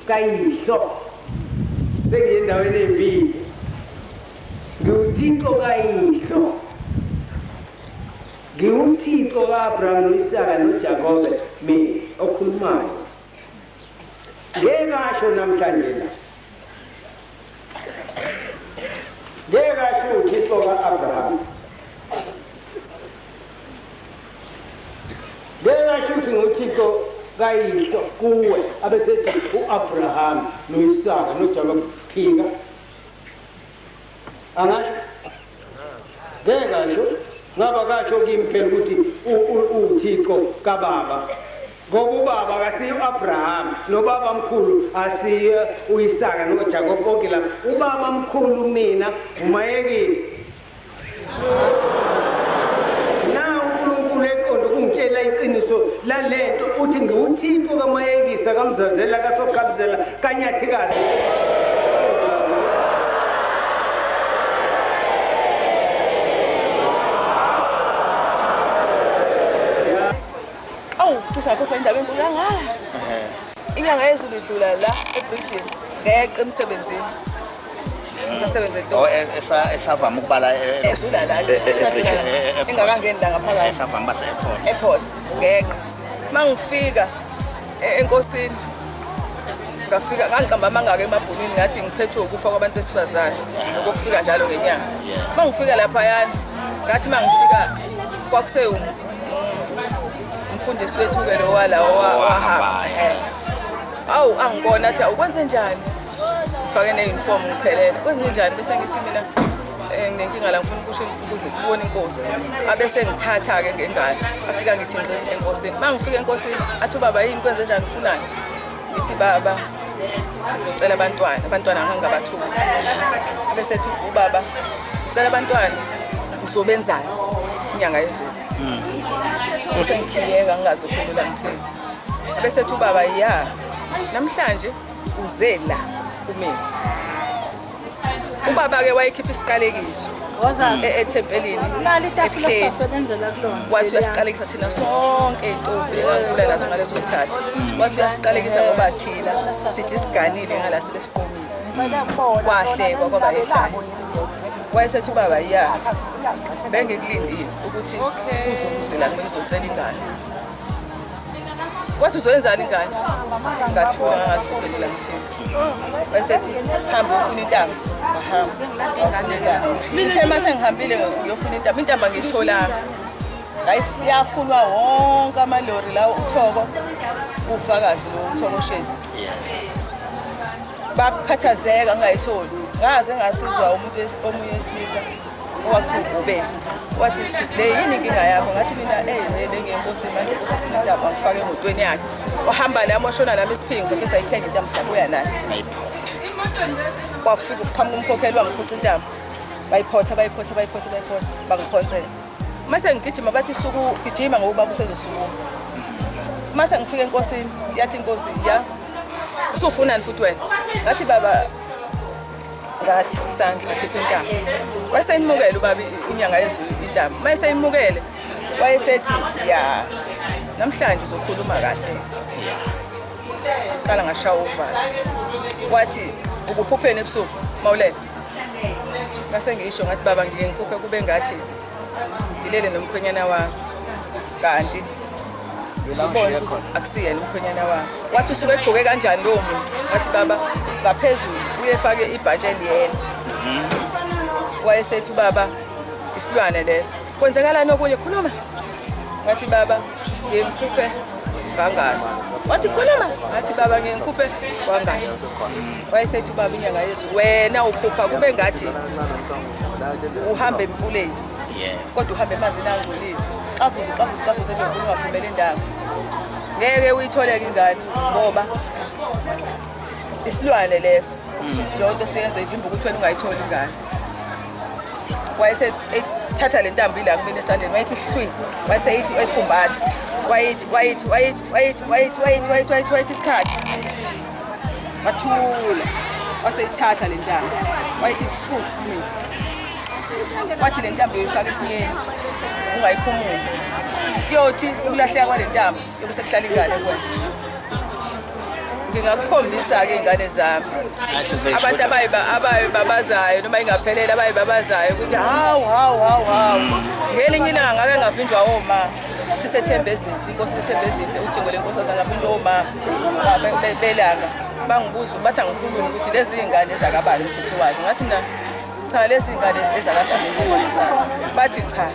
kayihlo sengiyendaweni embili ngiwuthixo kayihlo ngiwuthixo ka-Abraham noIsaka noJakobe mina okhulumayo ngeke asho namhlanje la ngeke asho uthixo ka-Abraham ngeke asho ukuthi nguthixo kayihlo kuwe abesethi u-Abraham noIsaka noJakobe phika angasho ngeke asho ngaba kasho kimi phela ukuthi uthixo kababa ngoba ubaba akasiyo u-Abraham nobaba mkhulu asiyo uIsaka noJakobe konke la ubaba mkhulu mina umayekisi na uNkulunkulu eqondo kungitshela iqiniso lalento uthi ngiwuthixo kamayekisa kamzazela kasokhabizela kanyathikazi kusakho indaba enkulu kangaka inyangayezulu idlula la eBritain ngeqe emsebenzini ngisasebenza eDorp esavama ukubala esula la ingakangeni la ngaphakathi esavama base airport ngeqe mangifika enkosini ngafika ngangiqamba mangaka emabhunini ngathi ngiphethwe ukufa kwabantu besifazane lokufika njalo ngenyanga mangifika lapha yana ngathi mangifika kwakuse umfundisi wethu ke lo wala wahamba awu angibona athi ukwenze njani ngifake ne-uniform ngiphelele kwenze njani bese ngithi mina nginenkinga la ngifuna ukusho ukuze kubone inkosi abese ngithatha-ke ngengane afika ngithi enkosini mangifika enkosini athi ubaba yini kwenze njani ufunani ngithi baba ngizocela abantwana ngangabathuka bese ethi ubaba ngicela abantwana ngizobenzani inyanga yezulu bese ngikhiyeka ngingazophendula ngithini bese ethi ubaba ya namhlanje uze la kumina ubaba-ke wayekhipha isiqalekiso ethempelini wathi uyasiqalekisa thina sonke intombi engakhula nazo ngaleso sikhathi wathi uyasiqalekisa ngoba thina sithi siganile ngala sibe siqomile kwahlekwa kwaba yehlaya wayesethi ubaba ya bengikulindile ukuthi uzuze la ngizocela ingane wathi uzoyenzani ingane ngathula ngangaziphendula ngithini wayesethi hamba ufuna intamba ngahamba ngithe mase ngihambile ngiyofuna intamba ngiyitholanga yafunwa wonke amalori la uthoko ufakazi lo uthoko shezi baphathazeka ngayitholi ngaze ngasizwa umuntu omunye wesilisa owathi ubesi wathi sisile yini inkinga yakho ngathi mina bengenkosi manje kusifuna intaba ngifake emotweni yakhe wahamba la moshona nami isiphingi safe sayithenga intaba sabuya naye wafika phambi komkhokheli wangiphuca intaba bayiphotha bangiphonsela mase ngigijima bathi suku gijima ngoba baba usezosukuma mase ngifika enkosini yathi inkosi ya usufunani futhi wena ngathi baba ngathi isandla ekhipha intaba wayeseyimukele ubaba inyanga yezulu intaba mayeseyimukele wayesethi ya namhlanje uzokhuluma kahle qala ngashawa uvalo wathi ukuphupheni ebusuku mawulela ngase ngisho ngathi baba ngiphuphe kube ngathi ngilele nomkhwenyana wami kanti ngibona ukuthi akusiyena umkhwenyana wami wathi usuke egqoke kanjani lo muntu wathi baba ngaphezulu uyefake ibhantshi eliyena wayesethi ubaba isilwane leso kwenzekalani okunye khuluma ngathi baba ngiphuphe ngangasi wathi khuluma ngathi baba ngiphuphe ngangasi wayesethi ubaba inyanga yezulu wena uphupha kube ngathi uhamba emfuleni kodwa uhamba emanzini angcolile xavuze ngezulu ungaphumela indawo ngeke uyitholeke ingane ngoba isilwane leso lonto siyenza ivimba ukuthi wena ungayitholi ingane wayesethatha le ntambo ila kumina esandleni wayethi hlwi wayeseyithi wayifumbatha wayithi isikhathi wathula waseyithatha le ntambo wayethi fu mina wathi le ntambo uyifaka esinyeni ungayikhumuli yothi ukulahleka kwale ntambo yokusekuhlala ingane kwena ngingakukhombisa-ke iy'ngane zami abantu abayibabazayo noma ingaphelele abayibabazayo ukuthi hawu ngelinye ilanga ngake ngavinjwa omama sisethembezindle inkosi sethembezindle ujingo lenkosi zangavinjwa omama belanga bangibuza bathi angikhulumi ukuthi lezi iy'ngane ezakabani umthetho wazo ngathi mina cha lezi iy'ngane ezakantambeni isikole sazo bathi cha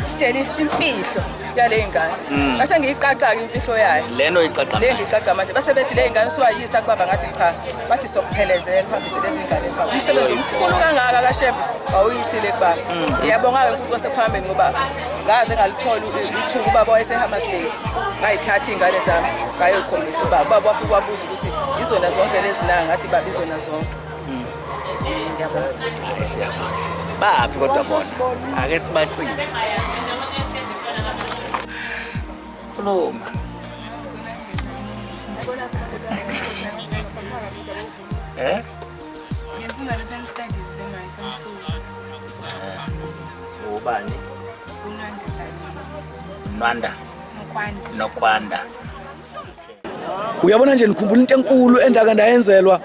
sitshela imfihlo yale ngane base ngiyiqaqa-ke imfihlo yayo leno iqaqa le ngiyiqaqa manje base bethi le ngane siwayisa kubaba ngathi cha bathi sokuphelezela kuhambise lezi ngane kubaba umsebenzi omkhulu kangaka kaShembe awuyisile kubaba ngiyabonga-ke uNkulunkulu wasekuhambeni ngoba ngaze ngalithola ithuba ubaba wayeseHammersdale ngayithatha iy'ngane zami ngayokhombisa ubaba wafika wabuza ukuthi izona zonke lezi na ngathi baba izona zonke. Baphi kodwa bona ake sibacile khuluma Ngenza maritime studies e-maritime school. ubani Unwanda. Nokwanda Uyabona nje nikhumbula into enkulu endaka ndayenzelwa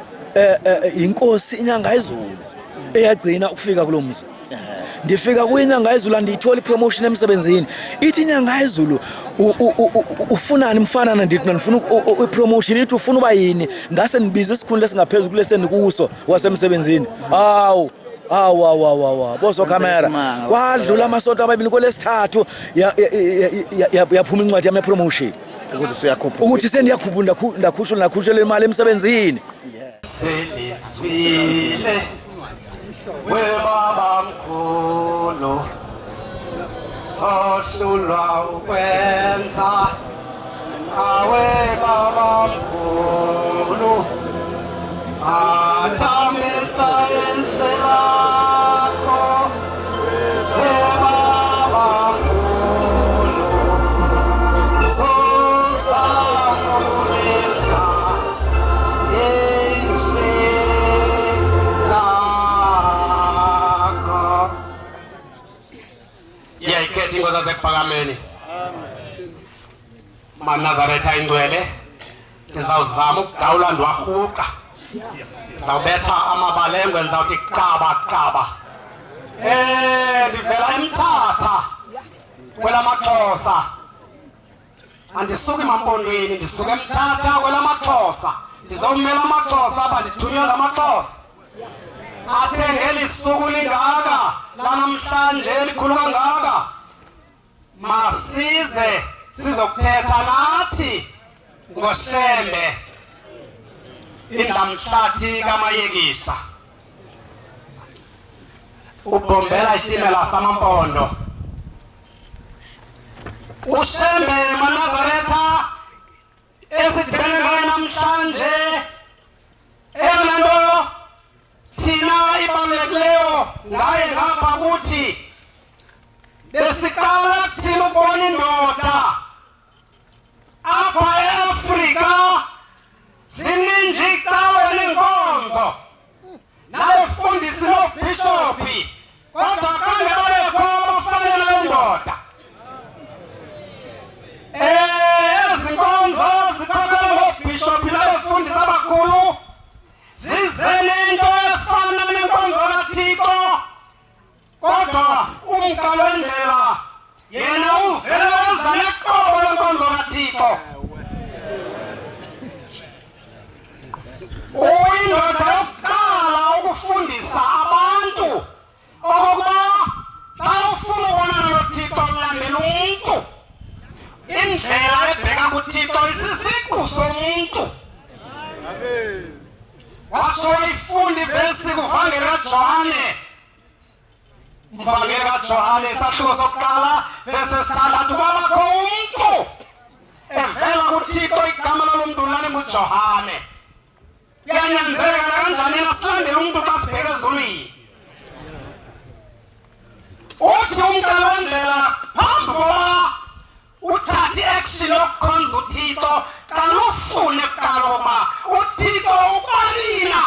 Inkosi Nyangayezulu eyagcina ukufika kulomzi. Ndifika kuyiNyangayezulu andiyithola ipromotion emsebenzini. Ithi Nyangayezulu ufunani mfana nandithi ndifuna ipromotion ithi ufuna uba yini ngase nibiza isikhundla esingaphezulu kulesi ndikuso wasemsebenzini. Hawu boso camera kwadlula amasonto amabili kolesithathu yaphuma incwadi yami promotion ukuthi sendiyakhuphula ndakhushula imali emsebenzini. Selizwile webaba mkhulu sohlulwa ukwenza awe baba mkhulu atamisa izwe lakho webaba mkhulu sozamuliza yayikhetha inkosi zasekuPhakameni Manazaretha ingcwele ndizawuzama ukugawula ndwarhuqa ndizawubetha amabalengwe ndizawuthi qaba ndivela eMthatha kwelamaXhosa andisuki eMampondweni ndisuka eMthatha kwelamaXhosa ndizawumela amaXhosa apha ndithunywe ngamaXhosa athe ngeli suku lingaka lanamhlanje likhulu kangaka masize sizokuthetha nathi ngoShembe indlamhlathi kaMayekisa ubombela isitimela samaMpondo uShembe Manazaretha esidibene ngayo namhlanje eyona nto thina ibalulekileyo ngaye ngapha kuthi besiqala thina ukubona indoda apha eAfrika zininji cawe nenkonzo nabefundisi noobhishophi kodwa kange babekho abafana nale ndoda ezi nkonzo zikhokhelwa ngoobhishophi nabefundisi abakhulu zize nento efana nenkonzo kaThixo kodwa umqalo wendlela yena uvele wenza neqobo lenkonzo kaThixo uyindoda yokuqala ukufundisa abantu okokuba xa ufuna ukubonana noThixo ulandela umntu indlela ebheka kuThixo isisiqu somntu washo wayifunda ivesi kuvangeli kaJohane mvangeli kaJohane isahluko sokuqala verse 6 kwabakho umntu evela kuThixo igama lomntu lali nguJohane kuyanyanzeleka kanjani nasilandela umntu xa sibheke ezulwini uthi umqalo wendlela phambi koba uthathe i-action yokukhonza uThixo qala ufune kuqala ukuba uThixo ukwanina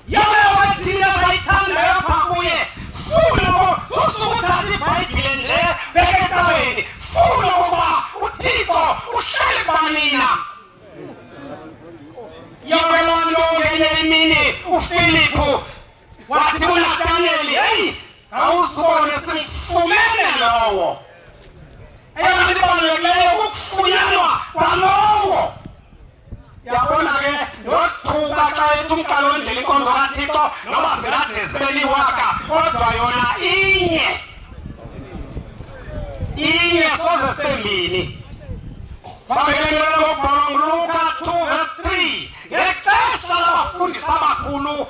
yayo thina sayithanda yapha kuye funa usuke uthathe iBhayibhile nje beke ecaweni funa ukuba uThixo uhlele kubani kaThixo noma zingade zibe liwaka kodwa yona inye soze sembini. Samele ngokubhala Luka 2:3 ngexesha labafundisi abakhulu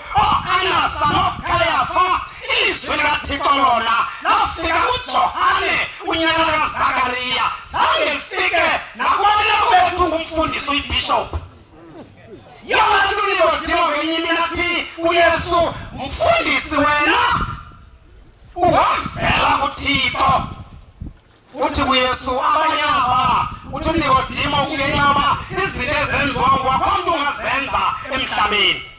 Anasa noKayafa ilizwi likaThixo lona lafika kuJohane unyana kaZakariya zange lifike nakubona kubethu ngumfundisi uyibishop. Yona Nikodimo ngenyimini nathi kuYesu, mfundisi wena ungavela kuThixo. Uthi kuYesu abanye apha uthi Nikodimo kungenxaba izinto ezenziwa ngwakhona ungazenza emhlabeni.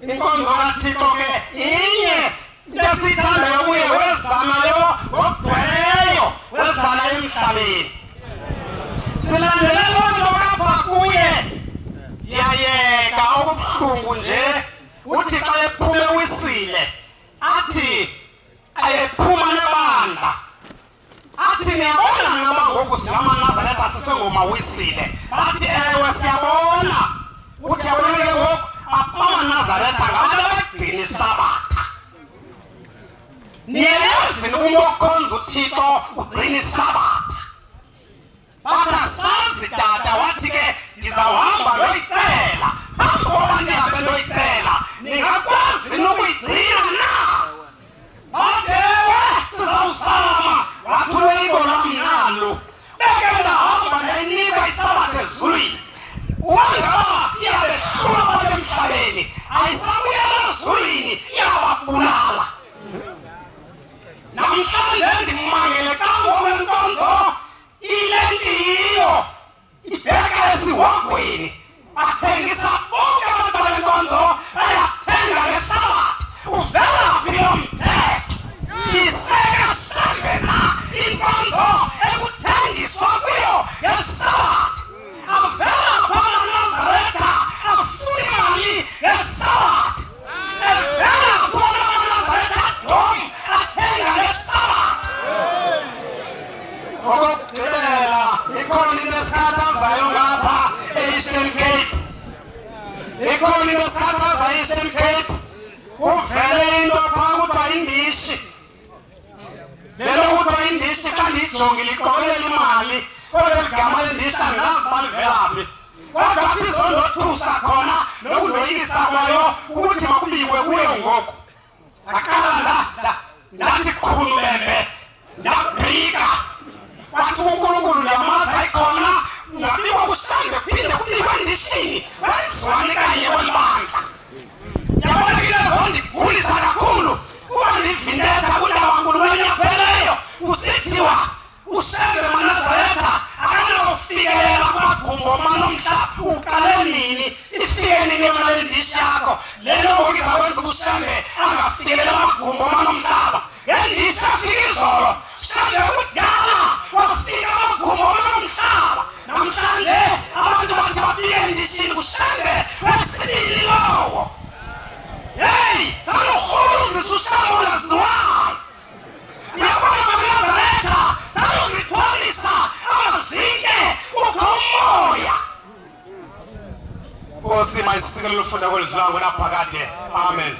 Inkonzo kaThixo ke inye into esiyithandayo kuye wezanayo ngokugcweleyo wezanayo emhlabeni. Silandela abantu apha kuye ndiyayeka okubuhlungu nje uthi xa ephume wisile athi ayephuma nebandla athi niyabona ngaba ngoku singamanazaretha sisengomawisile bathi ewe siyabona uthi yabona ke ngoku amanazaretha ngabantu abagcina isabatha. Niyayazi ukuba okhonza uThixo ugcina isabatha. Bathi asazi tata wathi ke ndizawuhamba ndoyicela phambi koba ndihambe ndoyicela ningakwazi nokuyigcina na. Bathi ewe sizawuzama wathi uLiko lwam nalo beke ndahamba ndayinika isabatha ezulwini. Uba ngaba iyabehlula abantu emhlabeni ayisabuyela ezulwini iyababulala. Namhlanje ndimangele xa ngokule nkonzo ile ntiyo ibheke esihogweni bathengisa bonke abantu bale nkonzo bayathenga ngesabatha. Uvela phi lo mthetho? Iseka shambe na inkonzo ekuthengiswa kuyo ngesabatha. Avela phana Nazaretha afuna imali ngesabatha. Evela phana Nazaretha dom athenga ngesabatha. Okugqibela ikhona into esikhathazayo ngapha e-Eastern Cape. Ikhona into esikhathazayo e-Eastern Cape. Uvele into phaa kuthiwa indishi. Lento kuthiwa indishi xa ndiyijongile iqokelela imali kodwa ligama lendishi andazi uba livela phi. Kodwa apha izondothusa khona nokundoyikisa kwayo kukuthi makubikwe kuyo ngoku. Ndaqala ndathi khulu bembe ndabrika. Wathi uNkulunkulu ndiyamazi ayikhona ungabikwa kushambe kuphinde kubikwe endishini wenziwani kanye kweli bandla. Yabona ke into ezondigulisa kakhulu kuba ndivindetha kundawo kaNkulunkulu yapheleyo kusithiwa uShembe Manazaretha akanokufikelela kumagumbi omane omhlaba. Uqale nini ifike nini yona le ndishi yakho? Le nto ngoku izakwenza uba uShembe angafikelela amagumbi omane omhlaba. Ngendishi afika izolo uShembe kudala wafika amagumbi omane omhlaba. Namhlanje abantu bathi babike endishini kuShembe wesibili lowo. Hey, zanurhuluzisa uShembe olaziwayo. Uyabona Manazaretha zanuzithwalisa amazinke kukho umoya. Nkosi mayisikelele ufunda kweli zwangu naphakade. Amen.